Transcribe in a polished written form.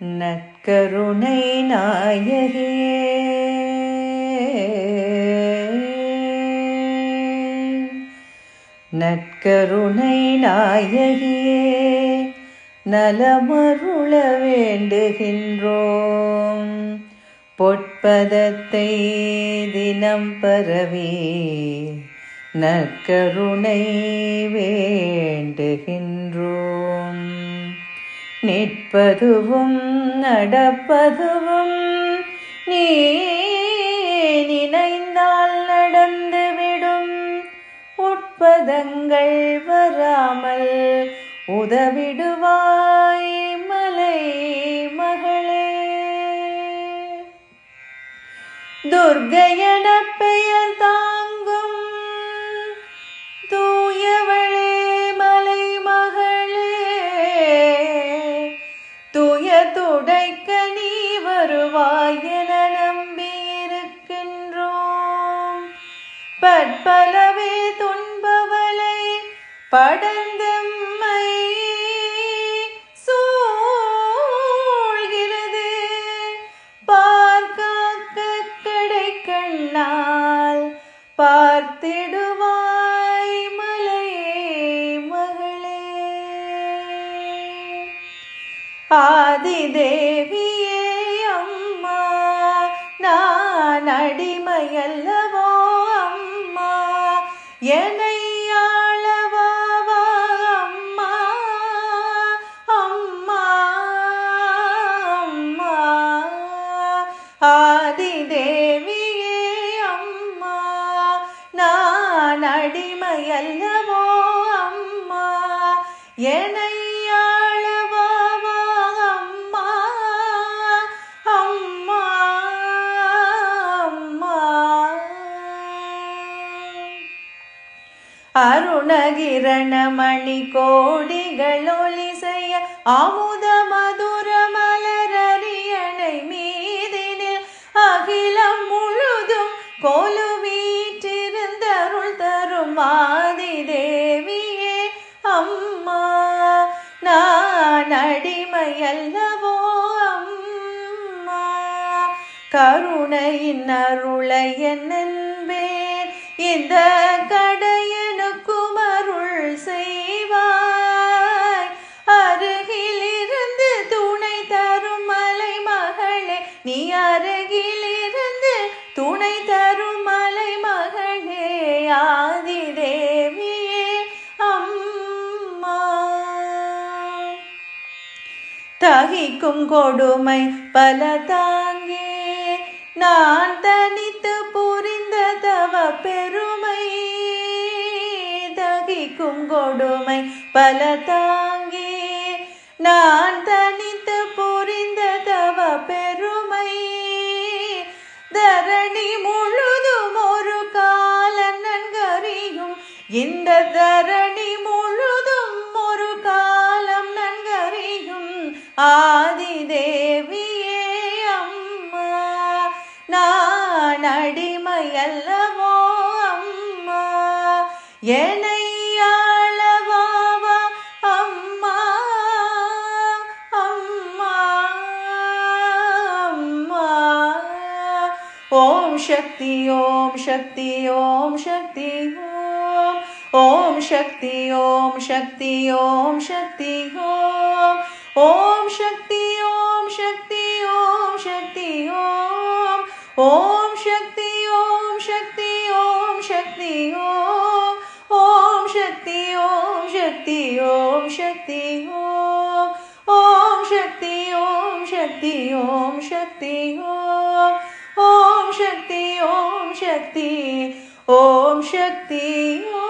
நற்கருணை நாயகியே நற்கருணை நாயகியே நலமருள வேண்டுகின்றோம். பொற்பதத்தை தினம் பரவி நற்கருணை வேண்டுகின்றோம். நிற்பதுவும் நடப்பதுவும் நீ நினைந்தால் நடந்துவிடும். உட்பதங்கள் வராமல் உதவிடுவாய் மலை மகளே. துர்க்கையென பெயர் தாங்கும் தூயவளே மலை மகளே, தூய துடைக்க நீ வருவாய் என நம்பியிருக்கின்றோம். பற்பலவே துன்பவலை படர்ந்தம்மை சூழ்கிறது. பார்க்காக்க கடை கண்ணால் பார்த்திடுவாய் மலையே மகளே. ஆதிதேவியே அம்மா, நான் அடிமையல்லவோ அம்மா, என்னை ஆளவா அம்மா அம்மா அம்மா. ஆதிதேவியே அம்மா, நான் அடிமையல்லவோ அம்மா, என்னை ஆளவா அம்மா அம்மா அம்மா. அருணகிரண மணி கோடிகள் ஒளி செய்ய அமுத மதுர மலரரியணை மீதினில் அகிலம் முழுதும் கொலு வீற்றிருந்தருள் தரும் ஆதிதேவியே அம்மா, நான் அடிமையல்லவோ அம்மா. கருணையின் அருளை என்னென்பேன், இந்த கடையனுக்கும் அருள் செய்வாய். அருகிலிருந்து துணை தரும் மலை மகளே, நீ அருகிலிருந்து துணை தரும் மலை மகளே. ஆதிதேவியே அம்மா, தகிக்கும் கொடுமை பல தாங்கே நான் தனித்து புரிந்த தவ பெருமை. தகிக்கும் கொடுமை பல தாங்கே நான் தனித்து புரிந்த தவ பெருமை. தரணி முழுதும் ஒரு காலம் நன்கறியும், இந்த தரணி முழுதும் ஒரு காலம் நன்கறியும் ஆதிதேவியே அம்மா, நான் அடிமையல்லவோ அம்மா, என்னை ஆளவா அம்மா அம்மா அம்மா. ஓம் சக்தி ஓம் சக்தி ஓம் சக்தி ஓம். ஓம் சக்தி ஓம் சக்தி ஓம் சக்தி ஓம். ஓம் சக்தி ஓம் சக்தி ஓம் சக்தி ஓம். ஓம் சக்தி ஓம் சக்தி ஓம் சக்தி ஓம். ஓம் சக்தி ஓம் சக்தி ஓம் சக்தி ஓம். ஓம் சக்தி ஓம் சக்தி ஓம் சக்தி ஓம். ஓம் சக்தி ஓம் சக்தி ஓம் சக்தி ஓம்.